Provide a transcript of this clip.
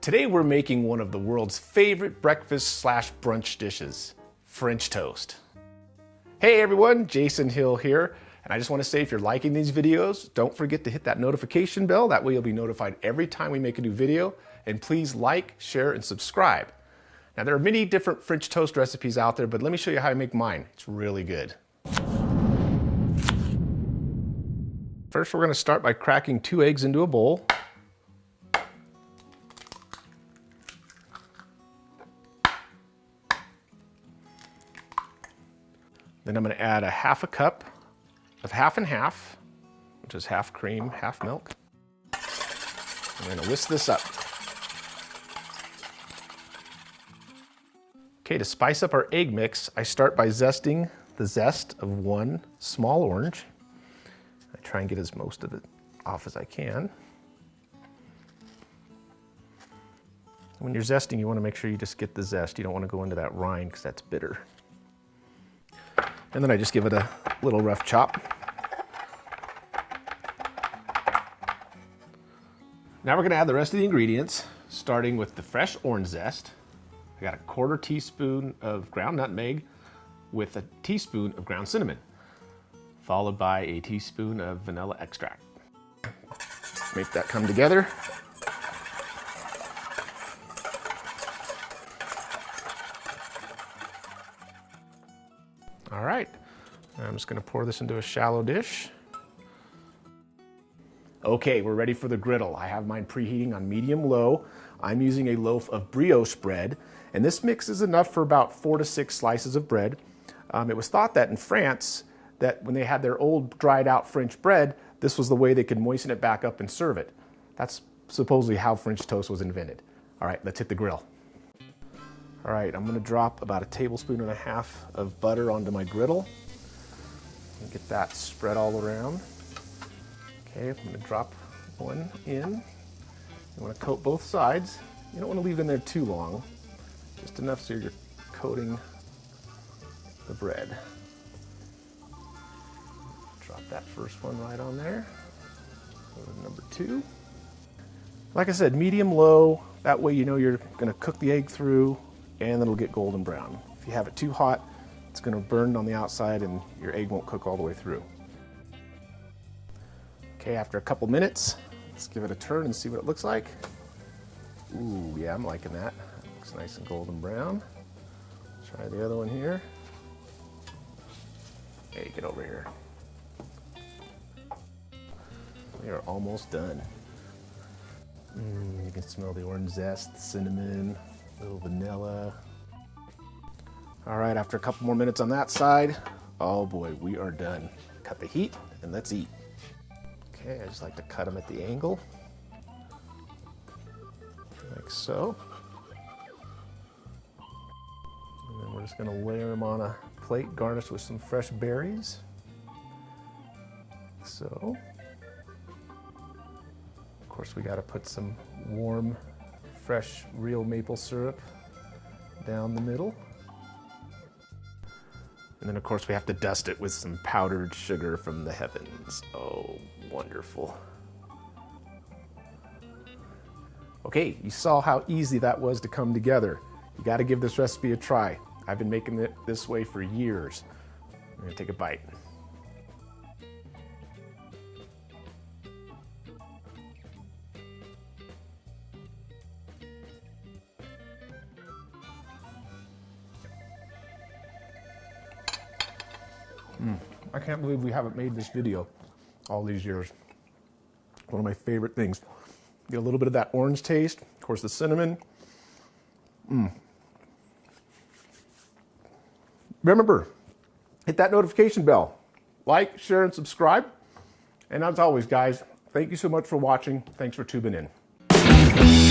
Today we're making one of the world's favorite breakfast/brunch dishes, French toast. Hey everyone, Jason Hill here, and I just want to say if you're liking these videos, don't forget to hit that notification bell. That way you'll be notified every time we make a new video, and please like, share, and subscribe. Now there are many different French toast recipes out there, but let me show you how I make mine. It's really good. First we're going to start by cracking 2 eggs into a bowl. Then I'm going to add a half a cup of half and half, which is half cream, half milk. I'm going to whisk this up. Okay, to spice up our egg mix, I start by zesting the zest of 1 small orange. I try and get as most of it off as I can. When you're zesting, you want to make sure you just get the zest. You don't want to go into that rind because that's bitter. And then I just give it a little rough chop. Now we're going to add the rest of the ingredients, starting with the fresh orange zest. I got a 1/4 teaspoon of ground nutmeg with a teaspoon of ground cinnamon, followed by a teaspoon of vanilla extract. Make that come together. All right, I'm just going to pour this into a shallow dish. Okay, we're ready for the griddle. I have mine preheating on medium-low. I'm using a loaf of brioche bread, and this mix is enough for about 4 to 6 slices of bread. It was thought that in France, that when they had their old dried out French bread, this was the way they could moisten it back up and serve it. That's supposedly how French toast was invented. All right, let's hit the grill. All right, I'm gonna drop about 1.5 tablespoons of butter onto my griddle and get that spread all around. Okay, I'm gonna drop one in. You wanna coat both sides. You don't wanna leave it in there too long, just enough so you're coating the bread. Drop that first one right on there. Number 2. Like I said, medium-low, that way you know you're gonna cook the egg through and it'll get golden brown. If you have it too hot, it's going to burn on the outside and your egg won't cook all the way through. Okay, after a couple minutes, let's give it a turn and see what it looks like. Ooh, yeah, I'm liking that. Looks nice and golden brown. Try the other one here. Hey, get over here. We are almost done. You can smell the orange zest, the cinnamon, a little vanilla. All right, after a couple more minutes on that side, oh boy, we are done. Cut the heat and let's eat. Okay, I just like to cut them at the angle, like so. And then we're just gonna layer them on a plate, garnished with some fresh berries. Like so. Of course, we gotta put some warm, fresh, real maple syrup down the middle. And then of course we have to dust it with some powdered sugar from the heavens. Oh, wonderful. Okay, you saw how easy that was to come together. You gotta give this recipe a try. I've been making it this way for years. I'm gonna take a bite. I can't believe we haven't made this video all these years. One of my favorite things. Get a little bit of that orange taste, of course the cinnamon. Remember, hit that notification bell. Like, share, and subscribe. And as always, guys, thank you so much for watching. Thanks for tuning in.